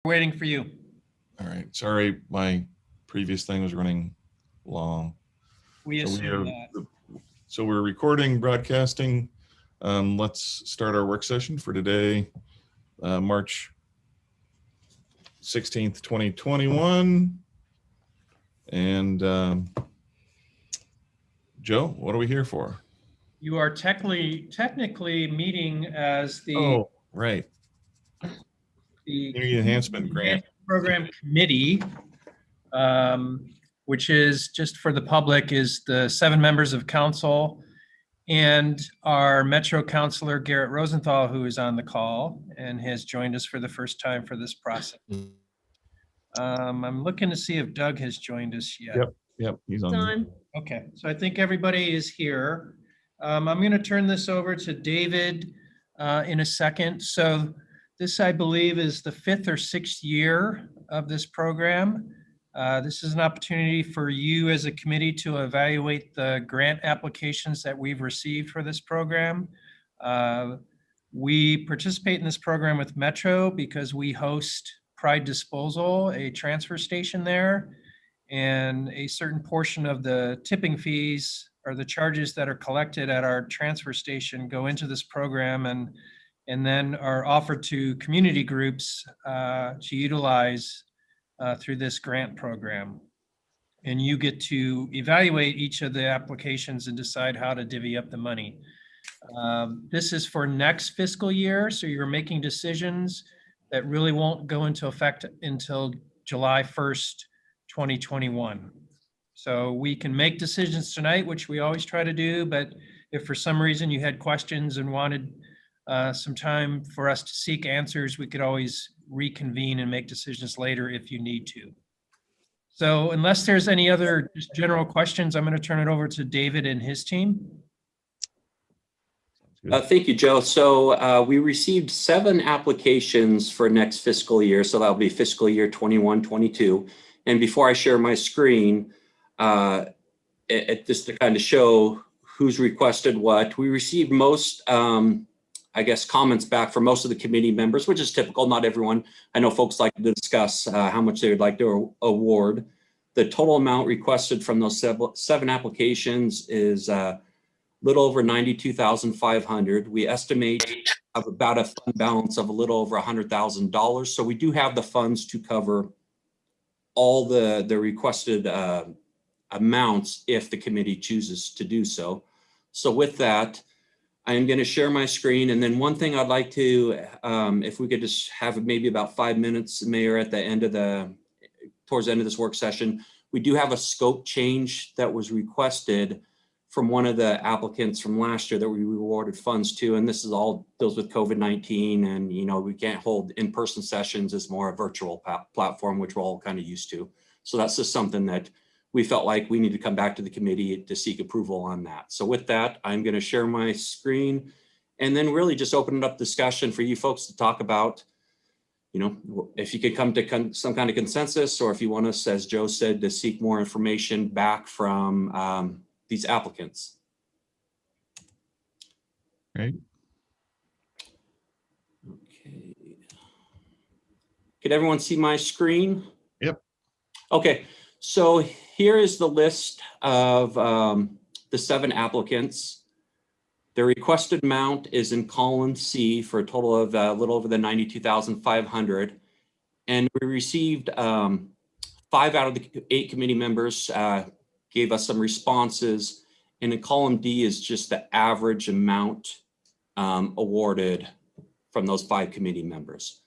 Waiting for you. All right. Sorry, my previous thing was running long. We assume that. So we're recording, broadcasting. Let's start our work session for today, March 16th, 2021. And Joe, what are we here for? You are technically meeting as the Oh, right. Community Enhancement Grant Program Committee, which is, just for the public, is the 7 members of council and our Metro Councilor Garrett Rosenthal, who is on the call and has joined us for the first time for this process. I'm looking to see if Doug has joined us yet. Yep, he's on. Okay, so I think everybody is here. I'm going to turn this over to David in a second. So this, I believe, is the 5th or 6th year of this program. This is an opportunity for you as a committee to evaluate the grant applications that we've received for this program. We participate in this program with Metro because we host Pride Disposal, a transfer station there, and a certain portion of the tipping fees or the charges that are collected at our transfer station go into this program and then are offered to community groups to utilize through this grant program. And you get to evaluate each of the applications and decide how to divvy up the money. This is for next fiscal year, so you're making decisions that really won't go into effect until July 1st, 2021. So we can make decisions tonight, which we always try to do, but if for some reason you had questions and wanted some time for us to seek answers, we could always reconvene and make decisions later if you need to. So unless there's any other just general questions, I'm going to turn it over to David and his team. Thank you, Joe. So we received 7 applications for next fiscal year. So that'll be fiscal year 21-22. And before I share my screen, just to kind of show who's requested what, we received most, I guess, comments back from most of the committee members, which is typical. Not everyone. I know folks like to discuss how much they would like to award. The total amount requested from those 7 applications is little over $92,500. We estimate of about a fund balance of a little over $100,000. So we do have the funds to cover all the requested amounts if the committee chooses to do so. So with that, I am going to share my screen. And then one thing I'd like to, if we could just have maybe about 5 minutes, Mayor, at the end of towards the end of this work session, we do have a scope change that was requested from one of the applicants from last year that we awarded funds to. And this is all deals with COVID-19, and we can't hold in-person sessions. It's more a virtual platform, which we're all kind of used to. So that's just something that we felt like we need to come back to the committee to seek approval on that. So with that, I'm going to share my screen and then really just open it up discussion for you folks to talk about, if you could come to some kind of consensus, or if you want us, as Joe said, to seek more information back from these applicants. Right. Okay. Can everyone see my screen? Yep. Okay. So here is the list of the 7 applicants. The requested amount is in column C for a total of a little over the $92,500. And we received 5 out of the 8 committee members gave us some responses, and in column D is just the average amount awarded from those 5 committee members.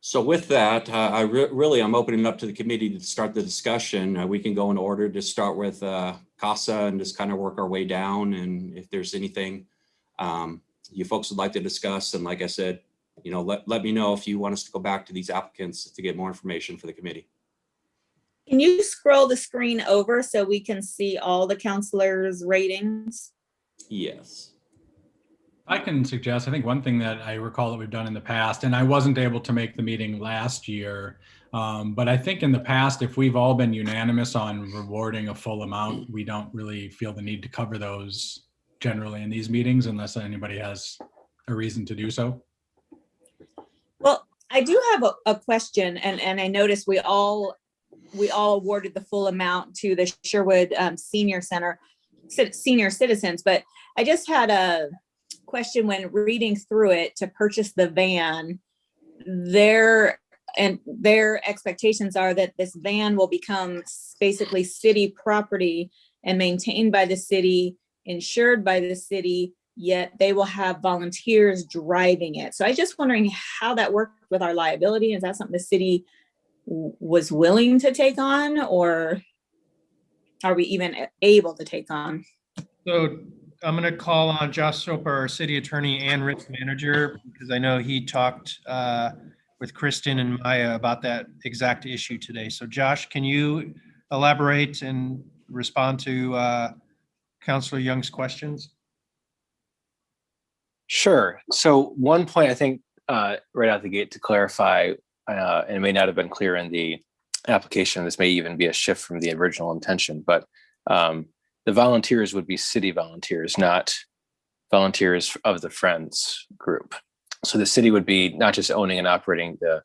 So with that, I'm opening it up to the committee to start the discussion. We can go in order to start with CASA and just kind of work our way down. And if there's anything you folks would like to discuss, and like I said, let me know if you want us to go back to these applicants to get more information for the committee. Can you scroll the screen over so we can see all the counselors' ratings? Yes. I can suggest, I think one thing that I recall that we've done in the past, and I wasn't able to make the meeting last year, but I think in the past, if we've all been unanimous on rewarding a full amount, we don't really feel the need to cover those generally in these meetings unless anybody has a reason to do so. Well, I do have a question, and I noticed we all awarded the full amount to the Sherwood Senior Center, senior citizens, but I just had a question when reading through it to purchase the van. Their expectations are that this van will become basically city property and maintained by the city, insured by the city, yet they will have volunteers driving it. So I was just wondering how that worked with our liability. Is that something the city was willing to take on, or are we even able to take on? So I'm going to call on Josh Soper, our city attorney and risk manager, because I know he talked with Kristen and Maya about that exact issue today. So Josh, can you elaborate and respond to Councilor Young's questions? Sure. So one point I think right out the gate to clarify, and it may not have been clear in the application, this may even be a shift from the original intention, but the volunteers would be city volunteers, not volunteers of the Friends group. So the city would be not just owning and operating the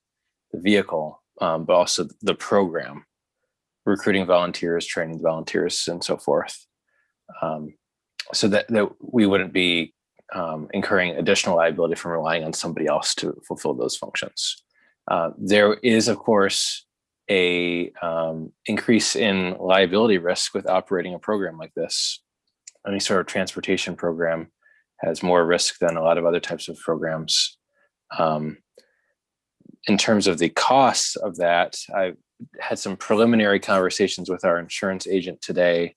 vehicle, but also the program, recruiting volunteers, training volunteers, and so forth. So that we wouldn't be incurring additional liability from relying on somebody else to fulfill those functions. There is, of course, a increase in liability risk with operating a program like this. Any sort of transportation program has more risk than a lot of other types of programs. In terms of the costs of that, I had some preliminary conversations with our insurance agent today.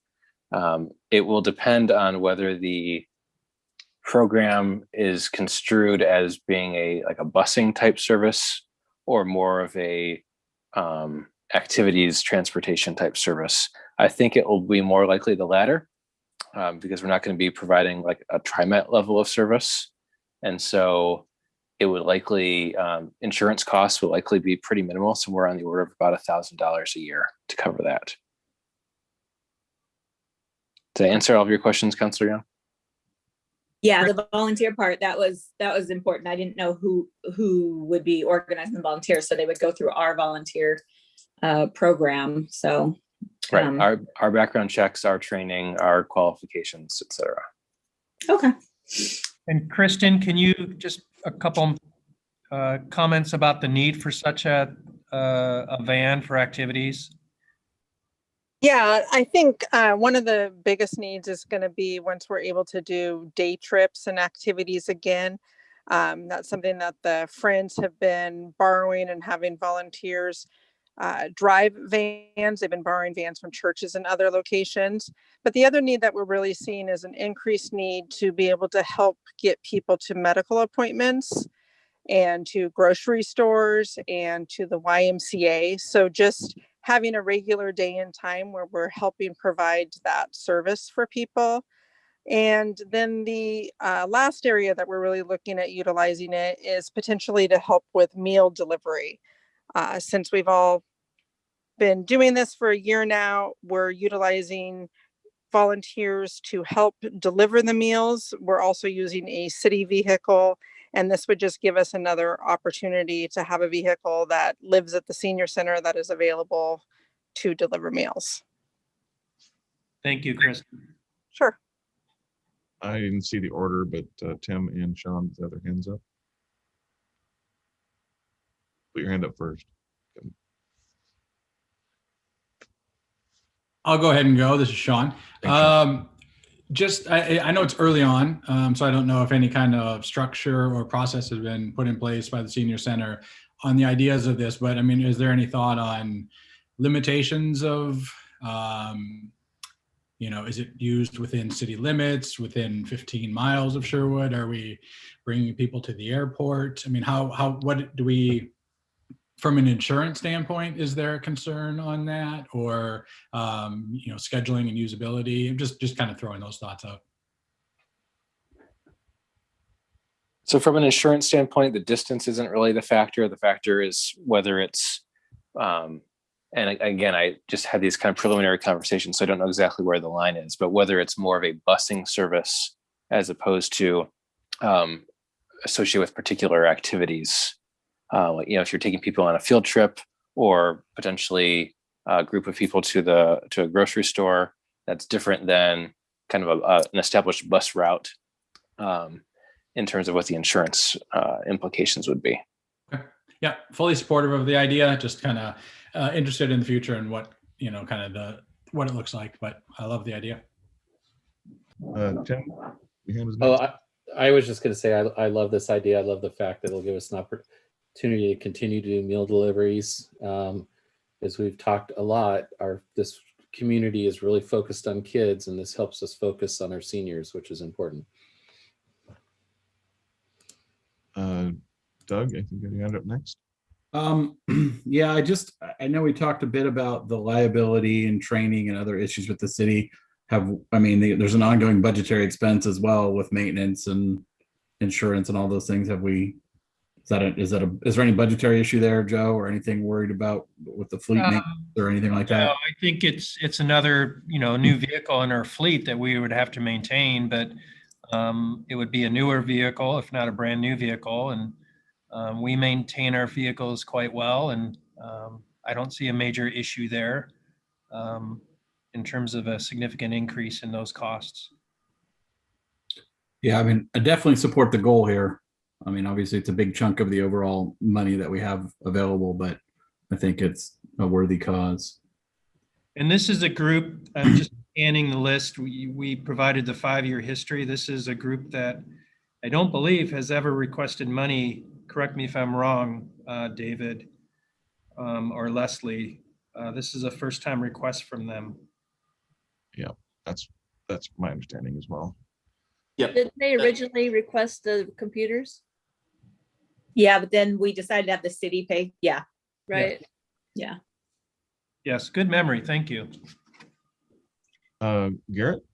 It will depend on whether the program is construed as being like a busing type service or more of a activities transportation type service. I think it will be more likely the latter because we're not going to be providing like a TriMet level of service. And so it would likely, insurance costs will likely be pretty minimal, somewhere on the order of about $1,000 a year to cover that. Did I answer all of your questions, Councilor Young? Yeah, the volunteer part, that was important. I didn't know who would be organizing the volunteers, so they would go through our volunteer program. So right, our background checks, our training, our qualifications, etc. Okay. And Kristen, can you just a couple comments about the need for such a van for activities? Yeah, I think one of the biggest needs is going to be once we're able to do day trips and activities again. That's something that the Friends have been borrowing and having volunteers drive vans. They've been borrowing vans from churches and other locations. But the other need that we're really seeing is an increased need to be able to help get people to medical appointments and to grocery stores and to the YMCA. So just having a regular day and time where we're helping provide that service for people. And then the last area that we're really looking at utilizing it is potentially to help with meal delivery. Since we've all been doing this for a year now, we're utilizing volunteers to help deliver the meals. We're also using a city vehicle, and this would just give us another opportunity to have a vehicle that lives at the senior center that is available to deliver meals. Thank you, Kristen. Sure. I didn't see the order, but Tim and Sean with their hands up. Put your hand up first. I'll go ahead and go. This is Sean. Thanks, Just, I know it's early on, so I don't know if any kind of structure or process has been put in place by the senior center on the ideas of this, but I mean, is there any thought on limitations of, is it used within city limits, within 15 miles of Sherwood? Are we bringing people to the airport? I mean, what do we, from an insurance standpoint, is there a concern on that, or scheduling and usability? Just kind of throwing those thoughts out. So from an insurance standpoint, the distance isn't really the factor. The factor is whether it's, and again, I just had these kind of preliminary conversations, so I don't know exactly where the line is, but whether it's more of a busing service as opposed to associated with particular activities. if you're taking people on a field trip or potentially a group of people to a grocery store, that's different than kind of an established bus route in terms of what the insurance implications would be. Okay. Yeah, fully supportive of the idea. Just kind of interested in the future and what what it looks like. But I love the idea. Tim, your hand was Oh, next. I was just going to say, I love this idea. I love the fact that it'll give us an opportunity to continue to do meal deliveries. As we've talked a lot, this community is really focused on kids, and this helps us focus on our seniors, which is important. Doug, I think you end up next. Yeah, I know we talked a bit about the liability and training and other issues with the city. There's an ongoing budgetary expense as well with maintenance and insurance and all those things. Is there any budgetary issue there, Joe, or anything worried about with the fleet maintenance or anything like that? I think it's another, new vehicle in our fleet that we would have to maintain, but it would be a newer vehicle, if not a brand new vehicle. And we maintain our vehicles quite well, and I don't see a major issue there in terms of a significant increase in those costs. Yeah, I definitely support the goal here. Obviously it's a big chunk of the overall money that we have available, but I think it's a worthy cause. And this is a group, I'm just scanning the list. We provided the 5-year history. This is a group that I don't believe has ever requested money. Correct me if I'm wrong, David or Leslie. This is a first-time request from them. Yeah, that's my understanding as well. Yep. Didn't they originally request the computers? Yeah, but then we decided to have the city pay. Yeah. Right. Yeah. Yes, good memory. Thank you. Garrett?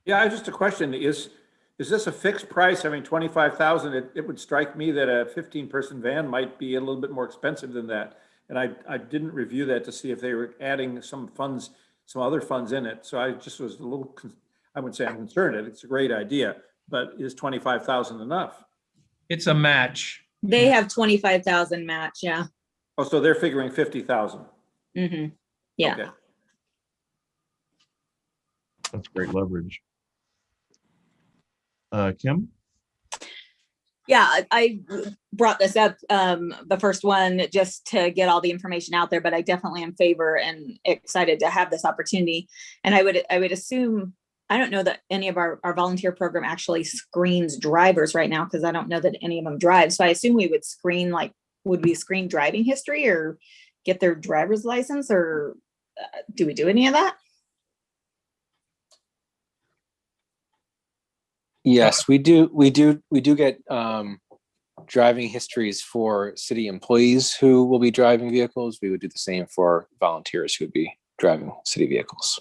Yeah, just a question. Is this a fixed price? 25,000, it would strike me that a 15-person van might be a little bit more expensive than that. And I didn't review that to see if they were adding some other funds in it. So I just was a little, I wouldn't say I'm concerned. It's a great idea, but is 25,000 enough? It's a match. They have 25,000 match. Yeah. Oh, so they're figuring 50,000. Mm-hmm. Yeah. Okay. That's great leverage. Kim? Yeah, I brought this up, the first one, just to get all the information out there, but I definitely am in favor and excited to have this opportunity. And I would assume, I don't know that any of our volunteer program actually screens drivers right now, because I don't know that any of them drive. So I assume we would screen, would we screen driving history or get their driver's license, or do we do any of that? Yes, we do. We do get driving histories for city employees who will be driving vehicles. We would do the same for volunteers who would be driving city vehicles.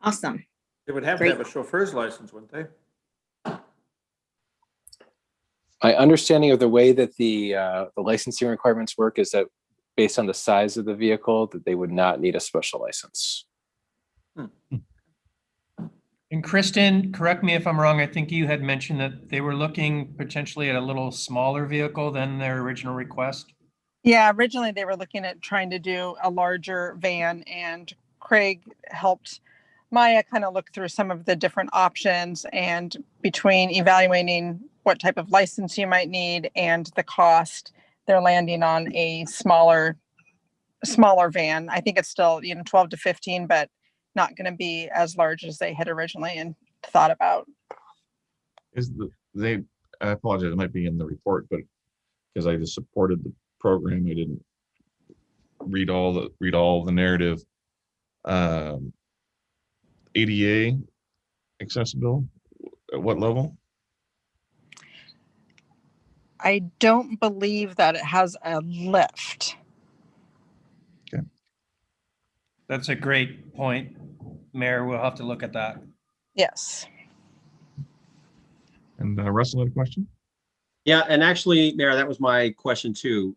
Awesome. They would have to have a chauffeur's license, wouldn't they? My understanding of the way that the licensing requirements work is that based on the size of the vehicle, that they would not need a special license. And Kristen, correct me if I'm wrong, I think you had mentioned that they were looking potentially at a little smaller vehicle than their original request. Yeah, originally they were looking at trying to do a larger van, and Craig helped Maya kind of look through some of the different options, and between evaluating what type of license you might need and the cost, they're landing on a smaller van. I think it's still 12 to 15, but not going to be as large as they had originally and thought about. I apologize, it might be in the report, but because I just supported the program, I didn't read all the narrative. ADA accessible at what level? I don't believe that it has a lift. Okay. That's a great point, Mayor. We'll have to look at that. Yes. And Russell had a question? Yeah, and actually, Mayor, that was my question too.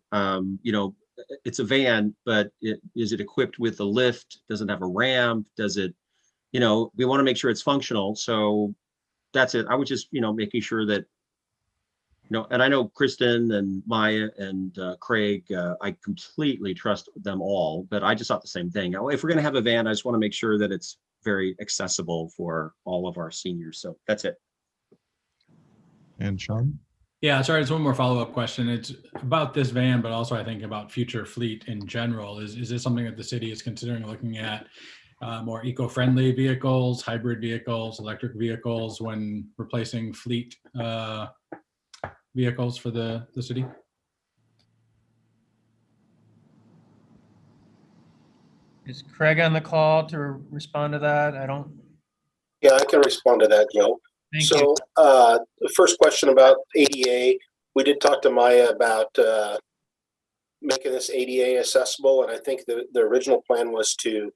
It's a van, but is it equipped with a lift? Does it have a ramp? Does it, we want to make sure it's functional. So that's it. I was just, making sure that And I know Kristen and Maya and Craig, I completely trust them all, but I just thought the same thing. If we're going to have a van, I just want to make sure that it's very accessible for all of our seniors. So that's it. And Sean? Yeah, sorry, it's one more follow-up question. It's about this van, but also I think about future fleet in general. Is this something that the city is considering looking at? More eco-friendly vehicles, hybrid vehicles, electric vehicles when replacing fleet vehicles for the city? Is Craig on the call to respond to that? Yeah, I can respond to that, Joe. Thank you. So the first question about ADA, we did talk to Maya about making this ADA accessible. And I think the original plan was to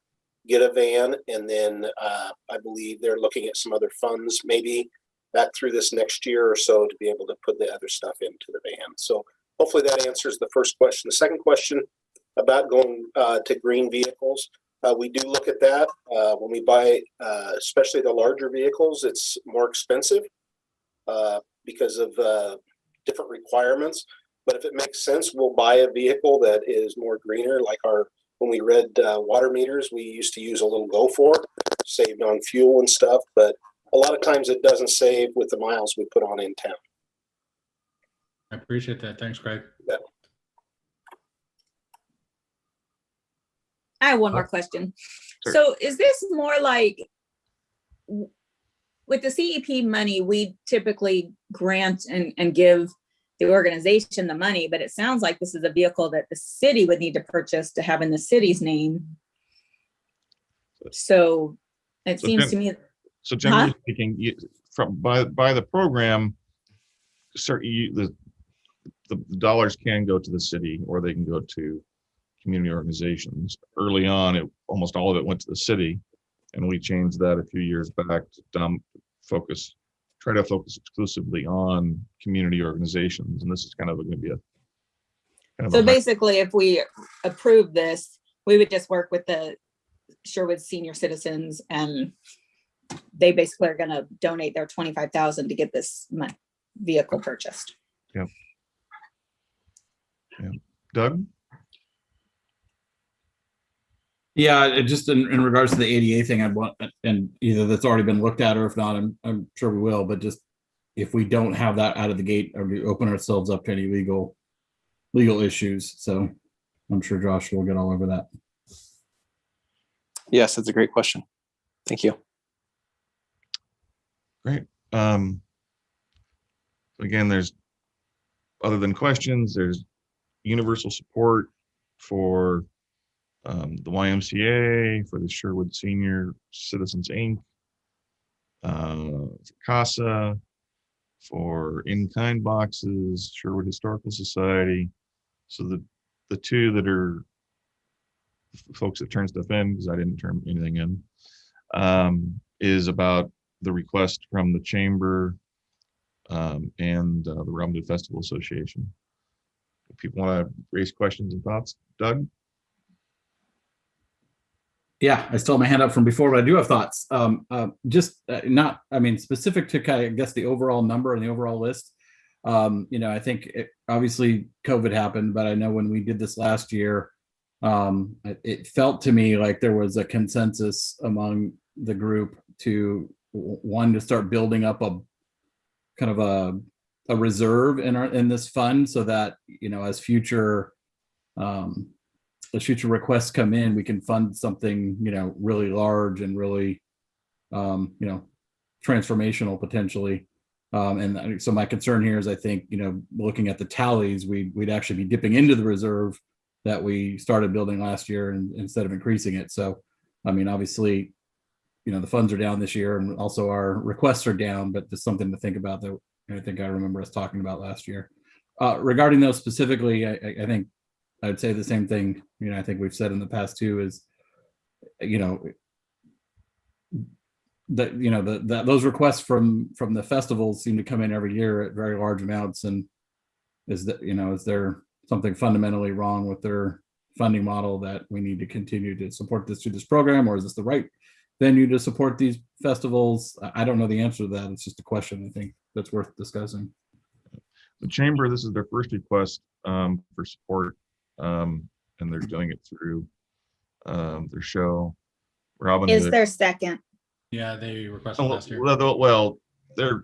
get a van. And then I believe they're looking at some other funds, maybe back through this next year or so, to be able to put the other stuff into the van. So hopefully that answers the first question. The second question about going to green vehicles. We do look at that when we buy, especially the larger vehicles, it's more expensive because of different requirements. But if it makes sense, we'll buy a vehicle that is more greener. Like when we read water meters, we used to use a little GO4, saved on fuel and stuff. But a lot of times it doesn't save with the miles we put on in town. I appreciate that. Thanks, Craig. Yeah. I have one more question. Sure. So is this more like, with the CEP money, we typically grant and give the organization the money, but it sounds like this is a vehicle that the city would need to purchase to have in the city's name. So it seems to me. So generally speaking, by the program, the dollars can go to the city or they can go to community organizations. Early on, almost all of it went to the city, and we changed that a few years back to try to focus exclusively on community organizations. And this is kind of going to be So basically, if we approve this, we would just work with the Sherwood senior citizens, and they basically are going to donate their $25,000 to get this vehicle purchased. Yep. Yeah. Doug? Yeah, just in regards to the ADA thing, I'd want, and either that's already been looked at, or if not, I'm sure we will, but just if we don't have that out of the gate, or we open ourselves up to any legal issues. So I'm sure Josh will get all over that. Yes, that's a great question. Thank you. Great. Again, there's, other than questions, there's universal support for the YMCA, for the Sherwood Senior Citizens Inc., CASA, for in-kind boxes, Sherwood Historical Society. So the two that are folks that turn stuff in, because I didn't turn anything in, is about the request from the chamber and the Roundwood Festival Association. If people want to raise questions and thoughts, Doug? Yeah, I still have my hand up from before, but I do have thoughts. Not, I mean, specific to kind of, I guess, the overall number and the overall list. I think obviously COVID happened, but I know when we did this last year, it felt to me like there was a consensus among the group to start building up a kind of a reserve in this fund, so that as future requests come in, we can fund something really large and really transformational potentially. And so my concern here is, I think looking at the tallies, we'd actually be dipping into the reserve that we started building last year, and instead of increasing it. So I mean, obviously the funds are down this year, and also our requests are down, but just something to think about that I think I remember us talking about last year. Regarding those specifically, I think I'd say the same thing. I think we've said in the past too, is that those requests from the festivals seem to come in every year at very large amounts. And is there something fundamentally wrong with their funding model that we need to continue to support this through this program, or is this the right venue to support these festivals? I don't know the answer to that. It's just a question I think that's worth discussing. The chamber, this is their first request for support, and they're doing it through their show. Robin Is Hood. there second? Yeah, they requested last year. Well, their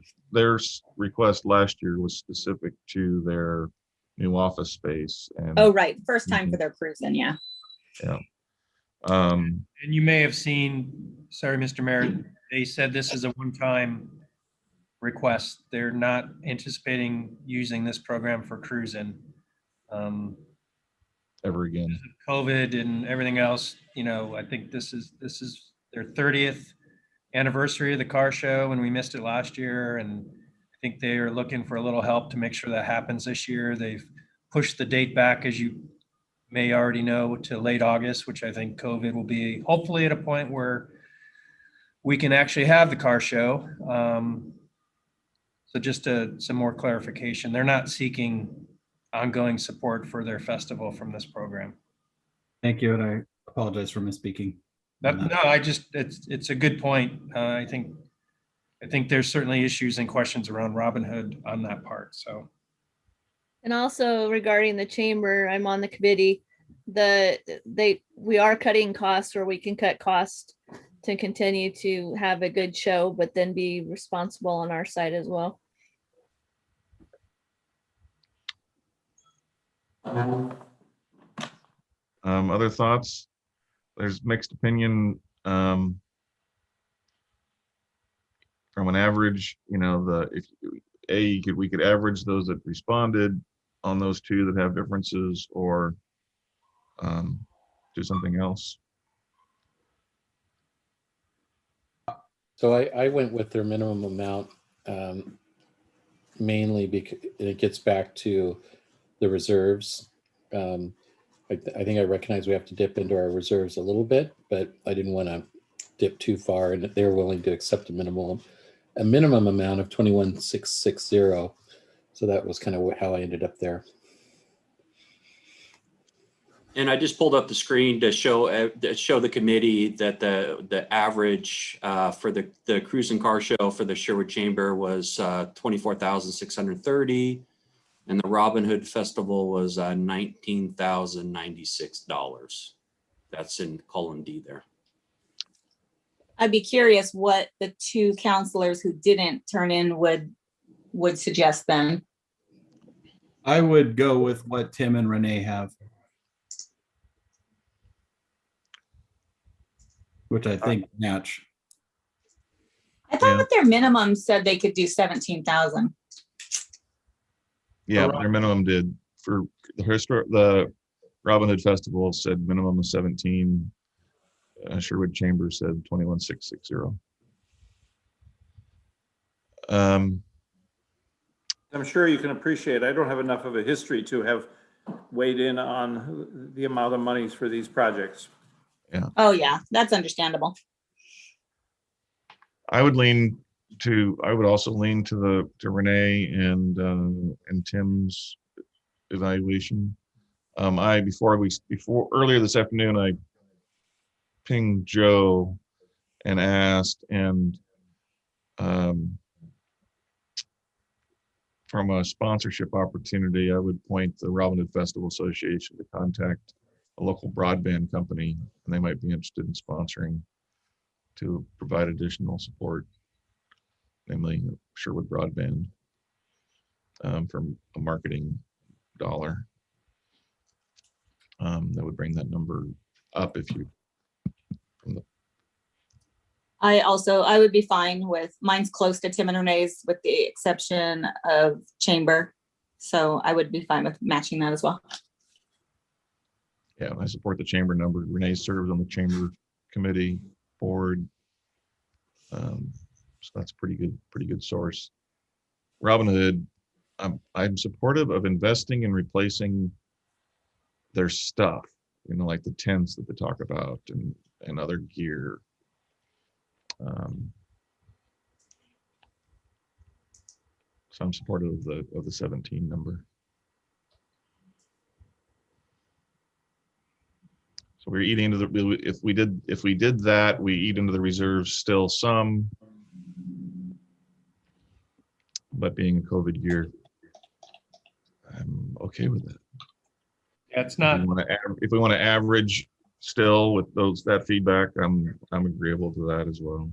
request last year was specific to their new office space. And Oh, right. First time for their cruising, yeah. yeah. And you may have seen, sorry, Mr. Mayor, they said this is a one-time request. They're not anticipating using this program for cruising. Ever again. COVID and everything else, you know, I think this is their 30th anniversary of the car show, and we missed it last year. And I think they are looking for a little help to make sure that happens this year. They've pushed the date back, as you may already know, to late August, which I think COVID will be hopefully at a point where we can actually have the car show. So just some more clarification. They're not seeking ongoing support for their festival from this program. Thank you, and I apologize for misspeaking. No, it's a good point. I think there's certainly issues and questions around Robin Hood on that part, so. And also regarding the chamber, I'm on the committee. We are cutting costs, or we can cut costs to continue to have a good show, but then be responsible on our side as well. Other thoughts? There's mixed opinion from an average, you know, we could average those that responded on those two that have differences, or do something else. So I went with their minimum amount, mainly because it gets back to the reserves. I think I recognize we have to dip into our reserves a little bit, but I didn't want to dip too far, and they were willing to accept a minimum amount of 21,660. So that was kind of how I ended up there. And I just pulled up the screen to show the committee that the average for the cruise and car show for the Sherwood Chamber was $24,630, and the Robin Hood Festival was $19,096. That's in column D there. I'd be curious what the two counselors who didn't turn in would suggest then. I would go with what Tim and Renee have, which I think match. I thought that their minimum said they could do 17,000. Yeah, their minimum did. For the Robin Hood Festival said minimum of 17. Sherwood Chamber said 21,660. I'm sure you can appreciate, I don't have enough of a history to have weighed in on the amount of monies for these projects. Yeah. Oh yeah, that's understandable. I would also lean to Renee and Tim's evaluation. Earlier this afternoon, I pinged Joe and asked, and from a sponsorship opportunity, I would point the Robin Hood Festival Association to contact a local broadband company, and they might be interested in sponsoring to provide additional support, namely Sherwood Broadband, from a marketing dollar. That would bring that number up if you. I would be fine with, mine's close to Tim and Renee's with the exception of chamber. So I would be fine with matching that as well. Yeah, I support the chamber number. Renee serves on the chamber committee board. So that's pretty good source. Robin Hood, I'm supportive of investing in replacing their stuff, you know, like the tents that they talk about and other gear. So I'm supportive of the 17 number. So we're eating into the, if we did that, we eat into the reserves still some, but being a COVID year, I'm okay with that. Yeah, it's not, If we want to average still with that feedback, I'm agreeable to that as well.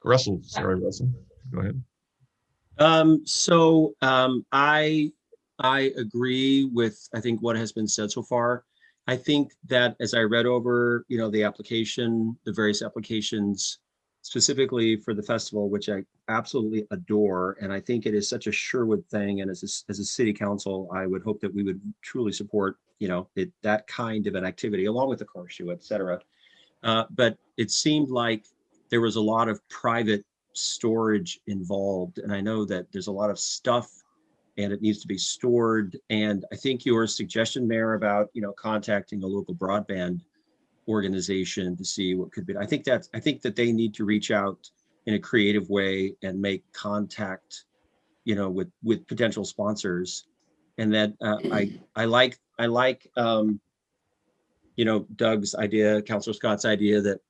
Russell, go ahead. I agree with, I think, what has been said so far. I think that as I read over, the the various applications, specifically for the festival, which I absolutely adore, and I think it is such a Sherwood thing. And as a city council, I would hope that we would truly support, that kind of an activity, along with the car show, et cetera. But it seemed like there was a lot of private storage involved. And I know that there's a lot of stuff and it needs to be stored. And I think your suggestion, Mayor, about, contacting a local broadband organization to see what could be, I think that they need to reach out in a creative way and make contact, with potential sponsors. And that I like, Doug's idea, Councilor Scott's idea, that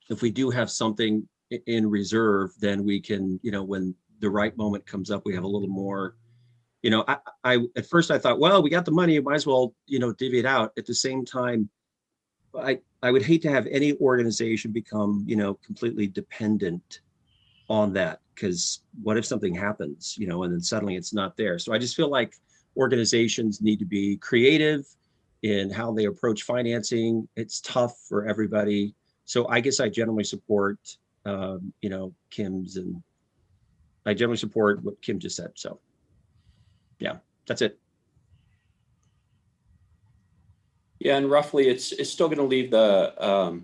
if we do have something in reserve, then we can, when the right moment comes up, we have a little more, I at first I thought, well, we got the money, might as well, divvy it out. At the same time, I would hate to have any organization become, completely dependent on that, because what if something happens, and then suddenly it's not there. So I just feel like organizations need to be creative in how they approach financing. It's tough for everybody. So I guess I generally support, Kim's, and I generally support what Kim just said. So yeah, that's it. Yeah, and roughly it's still going to leave the,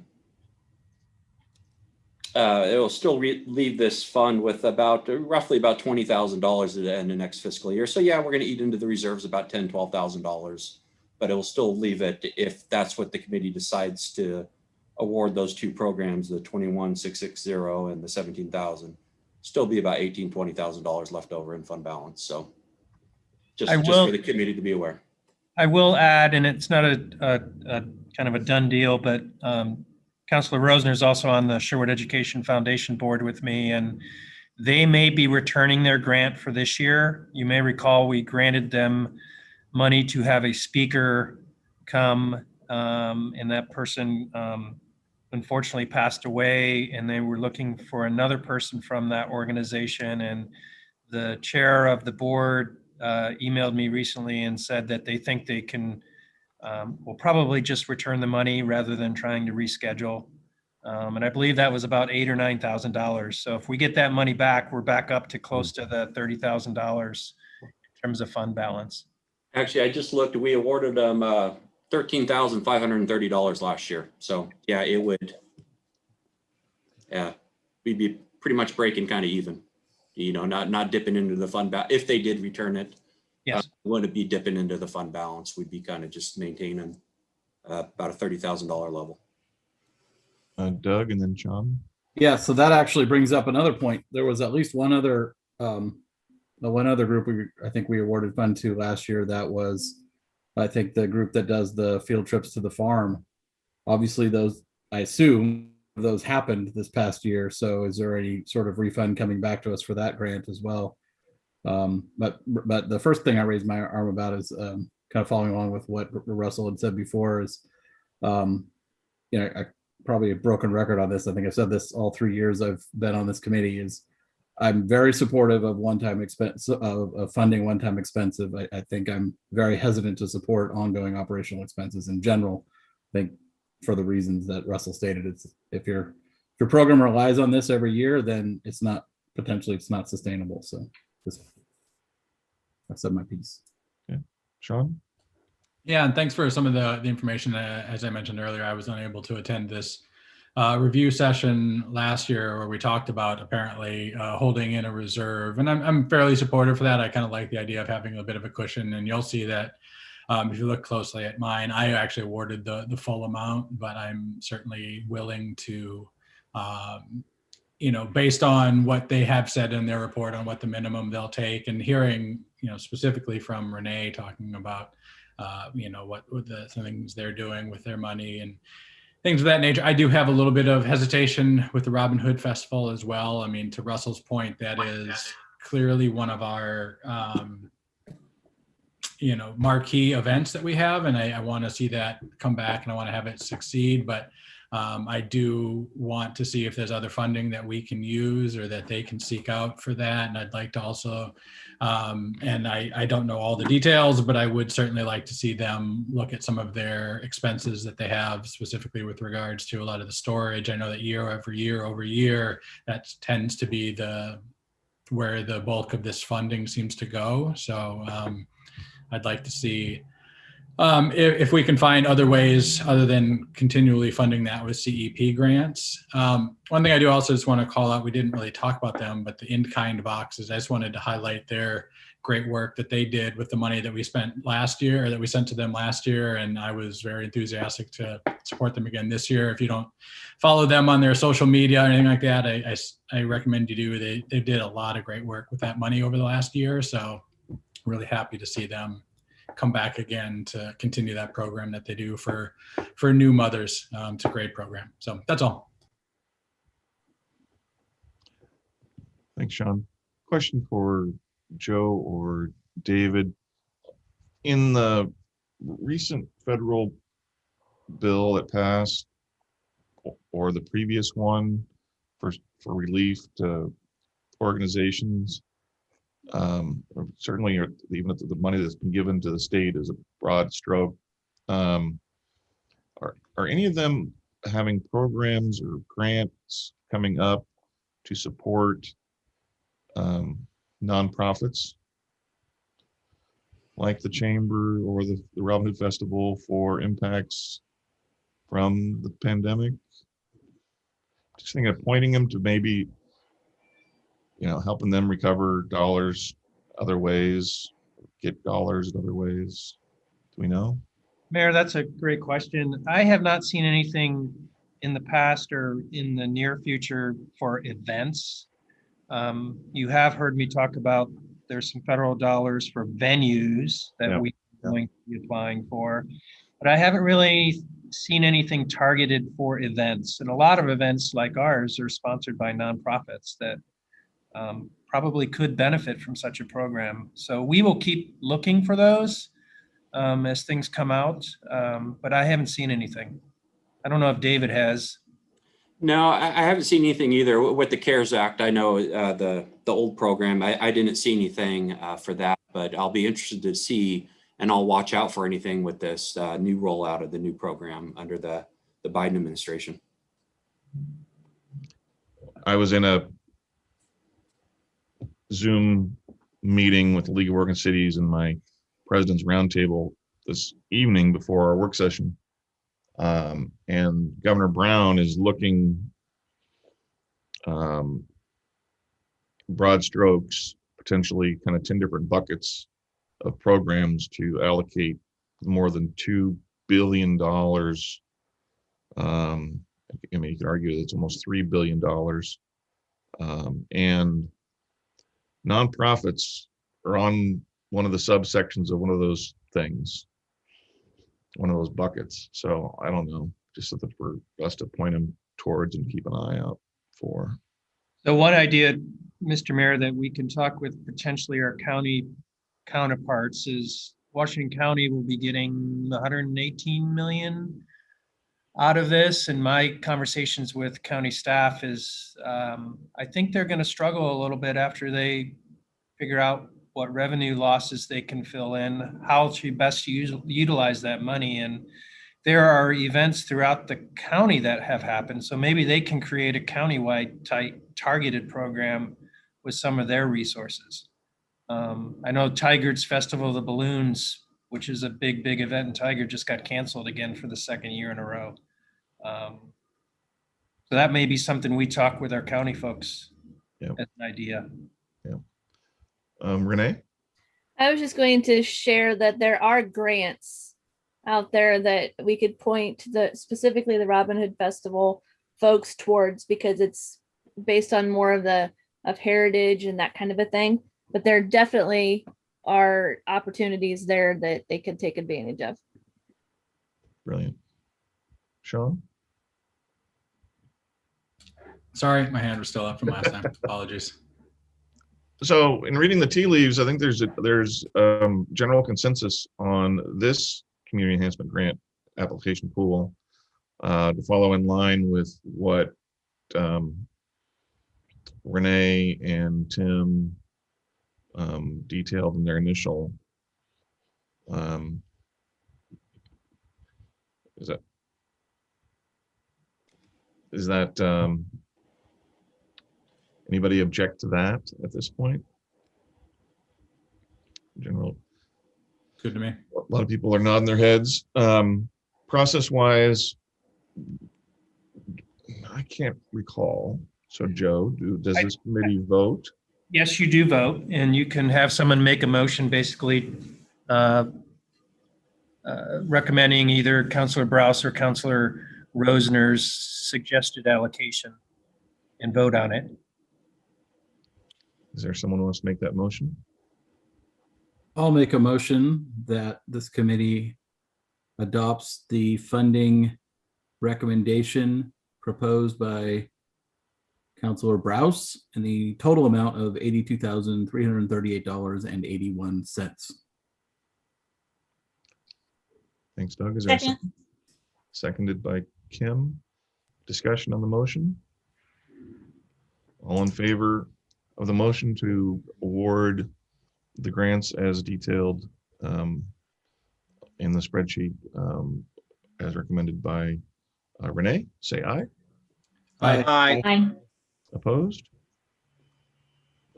it'll still leave this fund with roughly about $20,000 at the end of next fiscal year. So yeah, we're going to eat into the reserves about $10,000, $12,000, but it will still leave it, if that's what the committee decides to award those two programs, the 21,660 and the 17,000, still be about $18,000, $20,000 left over in fund balance. So just for the committee to be aware. I will add, and it's not a kind of a done deal, but Councilor Rosner is also on the Sherwood Education Foundation board with me, and they may be returning their grant for this year. You may recall we granted them money to have a speaker come, and that person unfortunately passed away, and they were looking for another person from that organization. And the chair of the board emailed me recently and said that they think they can, will probably just return the money rather than trying to reschedule. And I believe that was about $8,000 or $9,000. So if we get that money back, we're back up to close to the $30,000 in terms of fund balance. Actually, I just looked, we awarded them $13,530 last year. So yeah, it would, we'd be pretty much breaking kind of even, not dipping into the fund balance. If they did return it, yes, wouldn't be dipping into the fund balance. We'd be kind of just maintaining about a $30,000 level. Doug, and then Sean. Yeah, so that actually brings up another point. There was at least one other group I think we awarded fund to last year. That was, I think, the group that does the field trips to the farm. Obviously, those, I assume, those happened this past year. So is there any sort of refund coming back to us for that grant as well? But the first thing I raised my arm about is kind of following along with what Russell had said before is, I probably a broken record on this. I think I've said this all 3 years I've been on this committee, is I'm very supportive of one-time expense, of funding one-time expensive. I think I'm very hesitant to support ongoing operational expenses in general. I think for the reasons that Russell stated, it's if your program relies on this every year, then it's not sustainable. So I've said my piece. Okay, Sean. Yeah, and thanks for some of the information. As I mentioned earlier, I was unable to attend this review session last year where we talked about apparently holding in a reserve, and I'm fairly supportive for that. I kind of like the idea of having a bit of a cushion, and you'll see that if you look closely at mine, I actually awarded the full amount, but I'm certainly willing to, based on what they have said in their report on what the minimum they'll take, and hearing, specifically from Renee talking about, what the things they're doing with their money, and things of that nature. I do have a little bit of hesitation with the Robin Hood Festival as well. I mean, to Russell's point, that is clearly one of our marquee events that we have, and I want to see that come back, and I want to have it succeed. But I do want to see if there's other funding that we can use or that they can seek out for that. And I'd like to also, and I don't know all the details, but I would certainly like to see them look at some of their expenses that they have, specifically with regards to a lot of the storage. I know that year over year, that tends to be where the bulk of this funding seems to go. So I'd like to see if we can find other ways other than continually funding that with CEP grants. One thing I do also just want to call out, we didn't really talk about them, but the in-kind boxes, I just wanted to highlight their great work that they did with the money that we spent last year, or that we sent to them last year. And I was very enthusiastic to support them again this year. If you don't follow them on their social media or anything like that, I recommend you do. They did a lot of great work with that money over the last year. So really happy to see them come back again to continue that program that they do for new mothers. It's a great program. So that's all. Thanks, Sean. Question for Joe or David. In the recent federal bill that passed, or the previous one for relief to organizations, or certainly even the money that's been given to the state is a broad stroke. Are any of them having programs or grants coming up to support nonprofits like the Chamber or the Robin Hood Festival for impacts from the pandemic? Just thinking of pointing them to maybe, helping them recover dollars other ways, get dollars in other ways. Do we know? Mayor, that's a great question. I have not seen anything in the past or in the near future for events. You have heard me talk about there's some federal dollars for venues that we're going to be applying for, but I haven't really seen anything targeted for events. And a lot of events like ours are sponsored by nonprofits that probably could benefit from such a program. So we will keep looking for those as things come out, but I haven't seen anything. I don't know if David has. No, I haven't seen anything either with the CARES Act. I know the old program, I didn't see anything for that, but I'll be interested to see, and I'll watch out for anything with this new rollout of the new program under the Biden administration. I was in a Zoom meeting with the League of Oregon Cities and my president's roundtable this evening before our work session. And Governor Brown is looking broad strokes, potentially kind of 10 different buckets of programs to allocate more than $2 billion. I mean, you could argue it's almost $3 billion. And nonprofits are on one of the subsections of one of those things, one of those buckets. So I don't know, just something for us to point them towards and keep an eye out for. So one idea, Mr. Mayor, that we can talk with potentially our county counterparts is Washington County will be getting 118 million out of this. And my conversations with county staff is I think they're going to struggle a little bit after they figure out what revenue losses they can fill in, how to best utilize that money. And there are events throughout the county that have happened. So maybe they can create a countywide targeted program with some of their resources. I know Tigard's Festival of the Balloons, which is a big event in Tigard, just got canceled again for the second year in a row. So that may be something we talk with our county folks as an idea. Renee? I was just going to share that there are grants out there that we could point to specifically the Robin Hood Festival folks towards, because it's based on more of heritage and that kind of a thing. But there definitely are opportunities there that they could take advantage of. Brilliant. Sean? Sorry, my hand was still up from last time. Apologies. So in reading the tea leaves, I think there's general consensus on this community enhancement grant application pool to follow in line with what Renee and Tim detailed in their initial. Is that anybody object to that at this point? General. Good to me. A lot of people are nodding their heads. Process wise, I can't recall. So Joe, does this committee vote? Yes, you do vote, and you can have someone make a motion basically recommending either Councilor Browse or Councilor Rosner's suggested allocation and vote on it. Is there someone who wants to make that motion? I'll make a motion that this committee adopts the funding recommendation proposed by Councilor Browse in the total amount of $82,338.81. Thanks, Doug. Is there a Second. second? Seconded by Kim. Discussion on the motion? All in favor of the motion to award the grants as detailed in the spreadsheet as recommended by Renee, say aye. Aye. Aye. Opposed?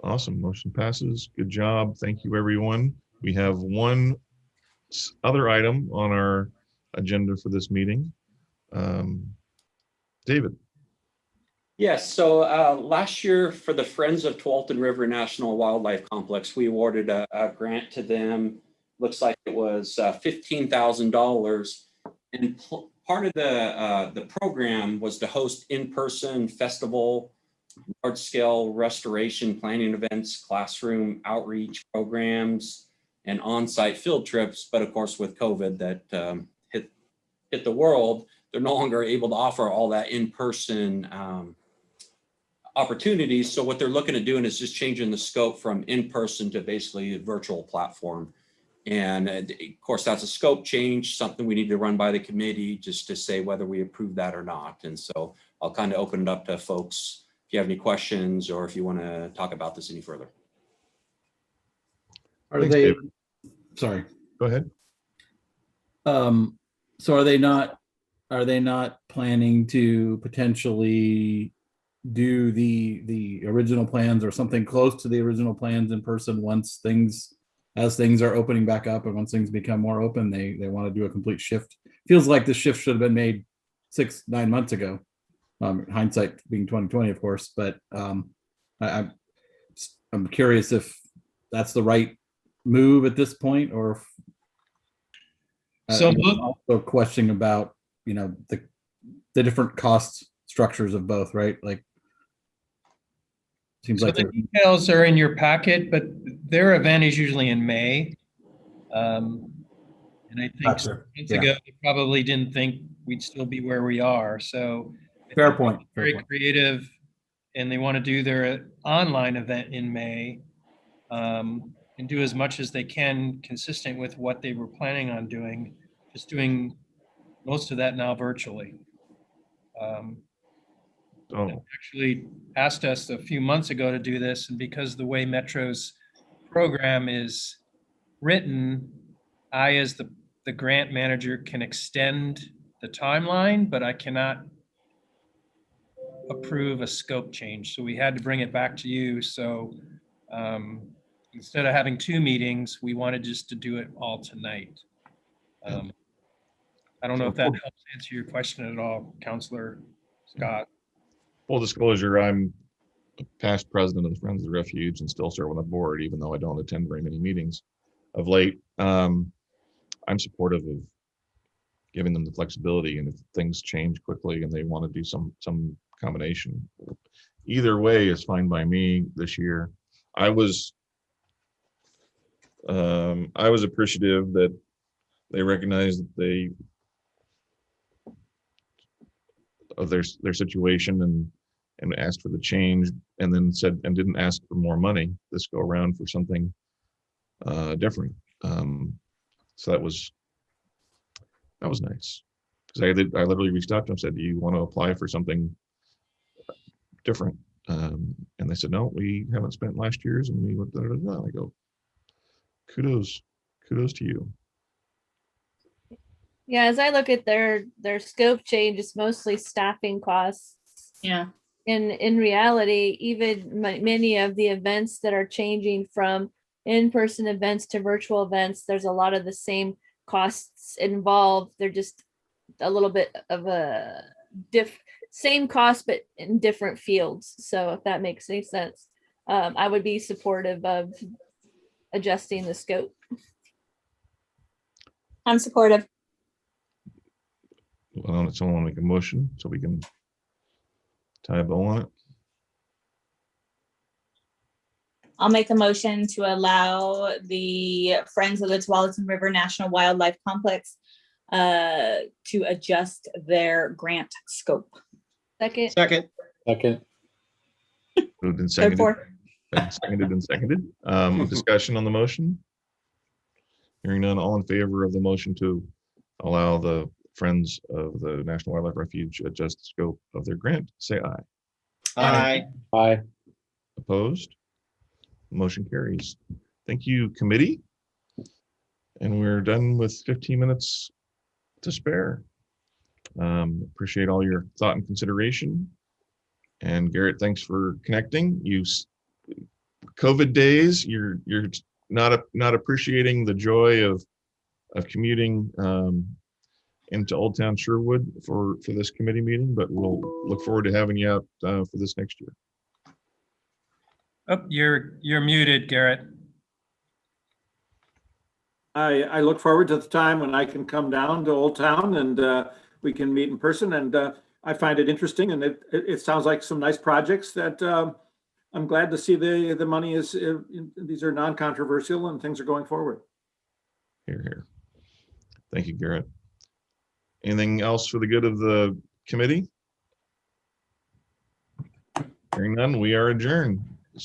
Awesome. Motion passes. Good job. Thank you, everyone. We have one other item on our agenda for this meeting. David. Yes, so last year for the Friends of Tualatin River National Wildlife Complex, we awarded a grant to them. Looks like it was $15,000. And part of the program was to host in-person festival, large-scale restoration planning events, classroom outreach programs, and on-site field trips. But of course, with COVID that hit the world, they're no longer able to offer all that in-person opportunities. So what they're looking at doing is just changing the scope from in-person to basically a virtual platform. And of course, that's a scope change, something we need to run by the committee just to say whether we approve that or not. And so I'll kind of open it up to folks if you have any questions or if you want to talk about this any further. Are Thanks, they, David. sorry. Go ahead. So are they not planning to potentially do the original plans or something close to the original plans in person as things are opening back up and once things become more open, they want to do a complete shift? Feels like the shift should have been made 6-9 months ago. Hindsight being 2020, of course, but I'm curious if that's the right move at this point, or if, So also questioning about the different cost structures of both, right? Like, seems So like the details are in your packet, but their event is usually in May. And I think Gotcha. months Yeah. ago, they probably didn't think we'd still be where we are. So I Fair think point. they're very creative, and they want to do their online event in May and do as much as they can consistent with what they were planning on doing, just doing most of that now virtually. Oh, Actually asked us a few months ago to do this, and because the way Metro's program is written, I, as the grant manager, can extend the timeline, but I cannot approve a scope change. So we had to bring it back to you. So instead of having 2 meetings, we wanted just to do it all tonight. I don't know if that helps answer your question at all, Councilor Scott. full disclosure, I'm a past president of the Friends of the Refuge and still serve on the board, even though I don't attend very many meetings of late. I'm supportive of giving them the flexibility, and if things change quickly and they want to do some combination, either way is fine by me this year. I was appreciative that they recognized that of their situation and asked for the change, and then said, and didn't ask for more money this go around for something different. So that was nice. Because I literally reached out to them and said, do you want to apply for something different? And they said, no, we haven't spent last year's, and we went, da, da, da, da. I go, kudos to you. Yeah, as I look at their scope change, it's mostly staffing costs. Yeah. In reality, even many of the events that are changing from in-person events to virtual events, there's a lot of the same costs involved. They're just a little bit of a same cost, but in different fields. So if that makes any sense, I would be supportive of adjusting the scope. I'm supportive. Well, someone want to make a motion so we can tie a bow on it? I'll make a motion to allow the Friends of the Tualatin River National Wildlife Complex to adjust their grant scope. Second. Second. Moved and Third, seconded. fourth. Seconded. Discussion on the motion? Hearing none, all in favor of the motion to allow the Friends of the National Wildlife Refuge adjust the scope of their grant, say aye. Aye. Aye. Opposed? Motion carries. Thank you, committee. And we're done with 15 minutes to spare. Appreciate all your thought and consideration. And Garrett, thanks for connecting. COVID days, you're not appreciating the joy of commuting into Old Town Sherwood for this committee meeting, but we'll look forward to having you out for this next year. Oh, you're muted, Garrett. I look forward to the time when I can come down to Old Town and we can meet in person. And I find it interesting, and it sounds like some nice projects that I'm glad to see the money is, these are non-controversial and things are going forward. Here, here. Thank you, Garrett. Anything else for the good of the committee? Hearing none, we are adjourned.